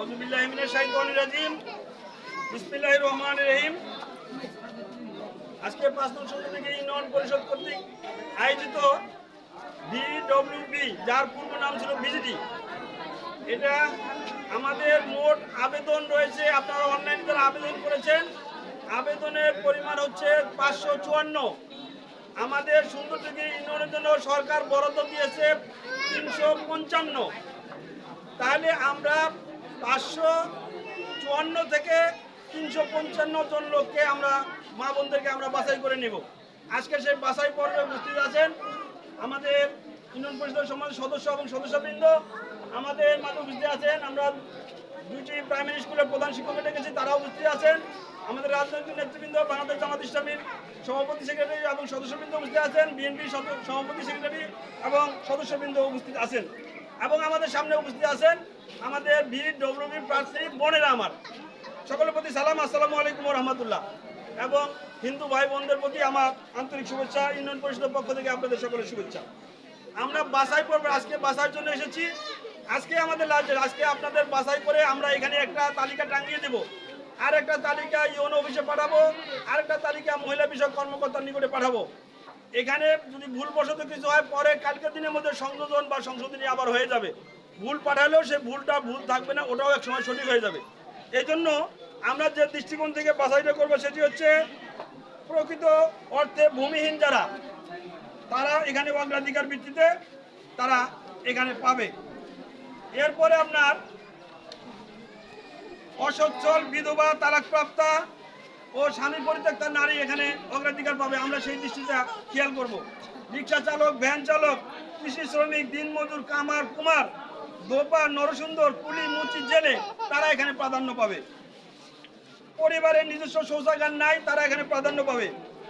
আউযুবিল্লাহি মিনাশ শাইতানির রাজিম। বিসমিল্লাহির রহমানির রহিম। আজকে ৫ নং সংসদীয় ইউনিয়ন পরিষদ কর্তৃক আয়োজিত বিডব্লিউবি, যার পূর্ব নাম ছিল বিজিডি, এটা আমাদের মোট আবেদন রয়েছে। আপনারা অনলাইনে যারা আবেদন করেছেন, আবেদনের পরিমাণ হচ্ছে ৫৫৪। আমাদের সুন্দরদিঘি ইউনিয়নের জন্য সরকার বরাদ্দ দিয়েছে ৩৫৫। তাহলে আমরা ৫৫৪ থেকে ৩৫৫ জন লোককে আমরা মা বোনদেরকে আমরা বাছাই করে নেব। আজকে সেই বাছাই পর্বে উপস্থিত আছেন আমাদের ইউনিয়ন পরিষদের সমাজের সদস্য এবং সদস্যবৃন্দ। আমাদের মাঝে উপস্থিত আছেন, আমরা 2টি প্রাইমারি স্কুলের প্রধান শিক্ষক ডেকেছি, তারাও উপস্থিত আছেন। আমাদের রাজনৈতিক নেতৃবৃন্দ, বাংলাদেশ জামাত ইসলামীর সভাপতি সেক্রেটারি এবং সদস্যবৃন্দ উপস্থিত আছেন, বিএনপির সভাপতি সেক্রেটারি এবং সদস্যবৃন্দ উপস্থিত আছেন। এবং আমাদের সামনে উপস্থিত আছেন আমাদের বিডব্লিউবি প্রার্থী বোনেরা। আমার সকলের প্রতি সালাম, আসসালামু আলাইকুম ওয়া রাহমাতুল্লাহ। এবং হিন্দু ভাই বোনদের প্রতি আমার আন্তরিক শুভেচ্ছা। ইউনিয়ন পরিষদের পক্ষ থেকে আপনাদের সকলের শুভেচ্ছা। আমরা বাছাই পর্বে আজকে বাছাইয়ের জন্য এসেছি। আজকে আমাদের আজকে আপনাদের বাছাই করে আমরা এখানে একটা তালিকা টাঙিয়ে দেব, আর একটা তালিকা ইউনো অফিসে পাঠাবো, আর একটা তালিকা মহিলা বিষয়ক কর্মকর্তার নিকটে পাঠাবো। এখানে যদি ভুলবশত কিছু হয়, পরে কালকের দিনের মধ্যে সংযোজন বা সংশোধনী আবার হয়ে যাবে। ভুল পাঠালেও সে ভুলটা ভুল থাকবে না, ওটাও এক সময় সঠিক হয়ে যাবে। এই জন্য আমরা যে দৃষ্টিকোণ থেকে বাছাইটা করবো সেটি হচ্ছে প্রকৃত অর্থে ভূমিহীন যারা, তারা এখানে অগ্রাধিকার ভিত্তিতে তারা এখানে পাবে। এরপরে আপনার অসচ্ছল, বিধবা, তালাকপ্রাপ্তা ও স্বামী পরিত্যক্তা নারী এখানে অগ্রাধিকার পাবে। আমরা সেই দৃষ্টিটা খেয়াল করব। রিক্সা চালক, ভ্যান চালক, কৃষি শ্রমিক, দিনমজুর, কামার, কুমার, দোপা, নরসুন্দর, কুলি, মুচি, জেলে, তারা এখানে প্রাধান্য পাবে। পরিবারের নিজস্ব শৌচাগার নাই, তারা এখানে প্রাধান্য পাবে।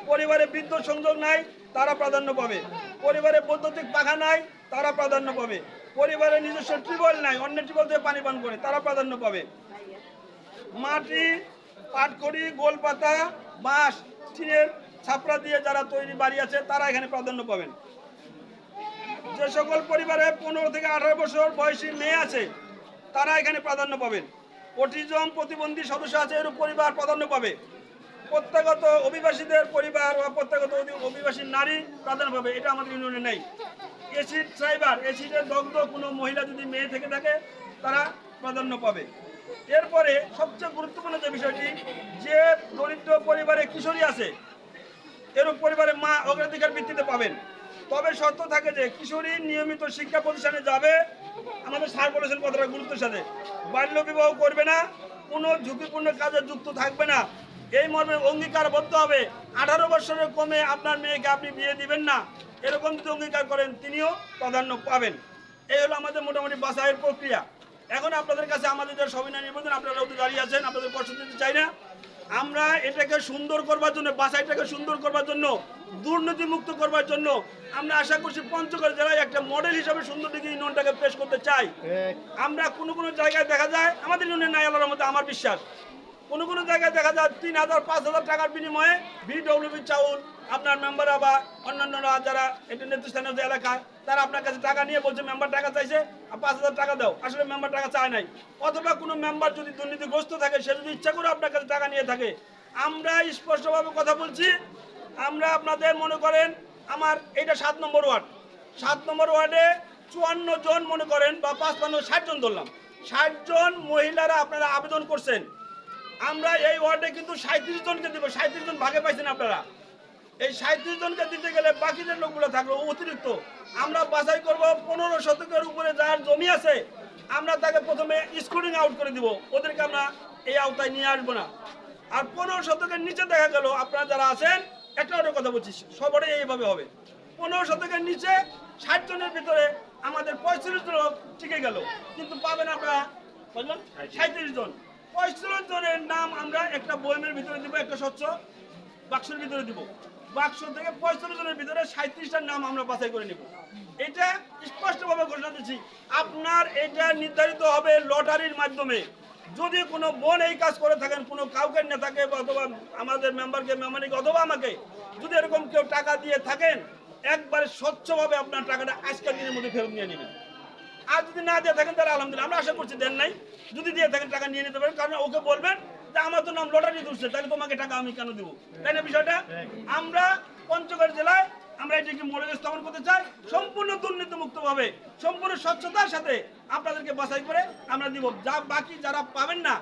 পরিবারে বিদ্যুৎ সংযোগ নাই, তারা প্রাধান্য পাবে। পরিবারে বৈদ্যুতিক পাখা নাই, তারা প্রাধান্য পাবে। পরিবারের নিজস্ব টিউবওয়েল নাই, অন্য টিউবওয়েল থেকে পানি পান করে, তারা প্রাধান্য পাবে। মাটি, পাটখড়ি, গোলপাতা, বাঁশ, টিনের ছাপড়া দিয়ে যারা তৈরি বাড়ি আছে, তারা এখানে প্রাধান্য পাবেন। যে সকল পরিবারে 15 থেকে 18 বছর বয়সী মেয়ে আছে, তারা এখানে প্রাধান্য পাবেন। অটিজম প্রতিবন্ধী সদস্য আছে, এরূপ পরিবার প্রাধান্য পাবে। প্রত্যাগত অভিবাসীদের পরিবার বা প্রত্যাগত অভিবাসী নারী প্রাধান্য পাবে। এটা আমাদের ইউনিয়নে নেই। এসিড ড্রাইভার, এসিডের দগ্ধ কোনো মহিলা যদি মেয়ে থেকে থাকে, তারা প্রাধান্য পাবে। এরপরে সবচেয়ে গুরুত্বপূর্ণ যে বিষয়টি, যে দরিদ্র পরিবারে কিশোরী আছে, এরূপ পরিবারে মা অগ্রাধিকার ভিত্তিতে পাবেন। তবে শর্ত থাকে যে কিশোরী নিয়মিত শিক্ষা প্রতিষ্ঠানে যাবে। আমাদের স্যার বলেছেন কথাটা গুরুত্বের সাথে, বাল্য বিবাহ করবে না, কোনো ঝুঁকিপূর্ণ কাজে যুক্ত থাকবে না, এই মর্মে অঙ্গীকারবদ্ধ হবে। 18 বছরের কমে আপনার মেয়েকে আপনি বিয়ে দিবেন না, এরকম যদি অঙ্গীকার করেন, তিনিও প্রাধান্য পাবেন। এই হলো আমাদের মোটামুটি বাছাইয়ের প্রক্রিয়া। এখন আপনাদের কাছে আমাদের যে সবিনয় নিবেদন, আপনারা তো দাঁড়িয়ে আছেন, আপনাদের কষ্ট দিতে চাই না। আমরা এটাকে সুন্দর করবার জন্য, বাছাইটাকে সুন্দর করবার জন্য, দুর্নীতি মুক্ত করবার জন্য আমরা আশা করছি পঞ্চগড় জেলায় একটা মডেল হিসাবে সুন্দরদিঘি ইউনিয়নটাকে পেশ করতে চাই। আমরা কোনো জায়গায় দেখা যায়, আমাদের ইউনিয়ন নাই আল্লাহর মধ্যে, আমার বিশ্বাস, কোনো জায়গায় দেখা যায় 3000 5000 টাকার বিনিময়ে বিডব্লিউবি চাউল আপনার মেম্বাররা বা অন্যান্যরা যারা এটা নেতৃস্থানীয় যে এলাকা, তারা আপনার কাছে টাকা নিয়ে বলছে মেম্বার টাকা চাইছে, 5000 টাকা দাও। আসলে মেম্বার টাকা চায় নাই। অথবা কোনো মেম্বার যদি দুর্নীতিগ্রস্ত থাকে, সে যদি ইচ্ছা করে আপনার কাছে টাকা নিয়ে থাকে, আমরা স্পষ্টভাবে কথা বলছি। আমরা আপনাদের মনে করেন, আমার এইটা 7 নম্বর ওয়ার্ড, 7 নম্বর ওয়ার্ডে 54 জন মনে করেন বা 55 60 জন ধরলাম, 60 জন মহিলারা আপনারা আবেদন করছেন। আমরা এই ওয়ার্ডে কিন্তু 37 জনকে দিব। 37 জন ভাগে পাইছেন আপনারা। এই 37 জনকে দিতে গেলে বাকি যে লোকগুলো থাকলো অতিরিক্ত, আমরা বাছাই করব। 15 শতকের উপরে যার জমি আছে, আমরা তাকে প্রথমে স্কুটিং আউট করে দিব, ওদেরকে আমরা এই আওতায় নিয়ে আসবো না। আর 15 শতকের নিচে দেখা গেল আপনারা যারা আছেন, একটা কথা বলছি, সবারই এইভাবে হবে। 15 শতকের নিচে 60 জনের ভিতরে আমাদের 35 জন লোক টিকে গেল, কিন্তু পাবেন আপনারা বললাম 37 জন। 35 জনের নাম আমরা একটা বইমের ভিতরে দিব, একটা স্বচ্ছ বাক্সের ভিতরে দিব। বাক্স থেকে 35 জনের ভিতরে 37টার নাম আমরা বাছাই করে নিব। এটা স্পষ্টভাবে ঘোষণা দিচ্ছি। আপনার এটা নির্ধারিত হবে লটারির মাধ্যমে। যদি কোনো বোন এই কাজ করে থাকেন, কোনো কাউকে নেতাকে অথবা আমাদের মেম্বারকে, মেম্বারকে অথবা আমাকে যদি এরকম কেউ টাকা দিয়ে থাকেন, একবারে স্বচ্ছভাবে আপনার টাকাটা আজকের দিনের মধ্যে ফেরত নিয়ে নেবেন। আর যদি না দিয়ে থাকেন তাহলে আলহামদুলিল্লাহ, আমরা আশা করছি দেন নাই, যদি দিয়ে থাকেন টাকা নিয়ে নিতে পারেন, কারণ ওকে বলবেন যে আমার তো নাম লটারি দুষছে, তাহলে তোমাকে টাকা আমি কেন দেবো, তাই না বিষয়টা? আমরা পঞ্চগড় জেলায় আমরা এটি একটি মডেল স্থাপন করতে চাই, সম্পূর্ণ দুর্নীতিমুক্ত ভাবে, সম্পূর্ণ স্বচ্ছতার সাথে আপনাদেরকে বাছাই করে আমরা দিব। যা বাকি যারা পাবেন না,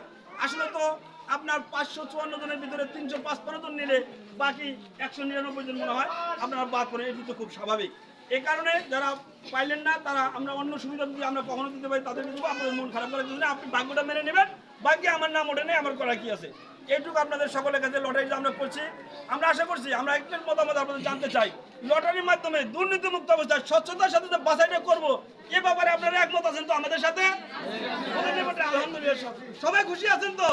আসলে তো আপনার 554 জনের ভিতরে 355 জন নিলে বাকি 199 জন মনে হয় আপনারা বাদ পড়ে, এটি তো খুব স্বাভাবিক। এই কারণে যারা পাইলেন না তারা আমরা অন্য সুবিধা যদি আমরা কখনো দিতে পারি তাদেরকে দেবো, আপনাদের মন খারাপ করার জন্য আপনি ভাগ্যটা মেনে নেবেন, বাকি আমার নাম ওঠে নেই, আমার করা কি আছে। এইটুকু আপনাদের সকলের কাছে লটারি যে আমরা করছি, আমরা আশা করছি, আমরা একটার মতামত আপনাদের জানতে চাই, লটারির মাধ্যমে দুর্নীতিমুক্ত অবস্থায় স্বচ্ছতার সাথে যে বাছাইটা করবো, এ ব্যাপারে আপনারা একমত আছেন তো আমাদের সাথে? আলহামদুলিল্লাহ, সবাই খুশি আছেন তো?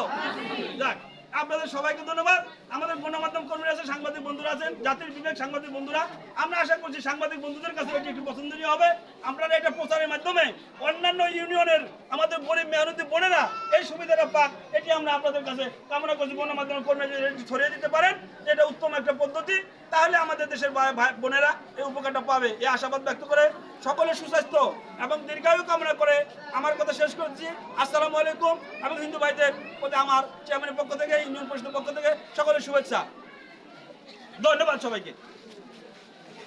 যাক, আপনাদের সবাইকে ধন্যবাদ। আমাদের গণমাধ্যম কর্মীরা আছে, সাংবাদিক বন্ধুরা আছেন, জাতির বিবেক সাংবাদিক বন্ধুরা, আমরা আশা করছি সাংবাদিক বন্ধুদের কাছে এটি একটু পছন্দনীয় হবে। আপনারা এটা প্রচারের মাধ্যমে অন্যান্য ইউনিয়নের আমাদের গরিব মেহনতি বোনেরা এই সুবিধাটা পাক, এটি আমরা আপনাদের কাছে কামনা করছি। গণমাধ্যম কর্মীরা যদি ছড়িয়ে দিতে পারেন, এটা উত্তম একটা পদ্ধতি, তাহলে আমাদের দেশের ভাই বোনেরা এই উপকারটা পাবে, এই আশাবাদ ব্যক্ত করে সকলের সুস্বাস্থ্য এবং দীর্ঘায়ু কামনা করে আমার কথা শেষ করছি। আসসালামু আলাইকুম। এবং হিন্দু ভাইদের প্রতি আমার চেয়ারম্যানের পক্ষ থেকে, ইউনিয়ন পরিষদের পক্ষ থেকে সকলের শুভেচ্ছা। ধন্যবাদ সবাইকে।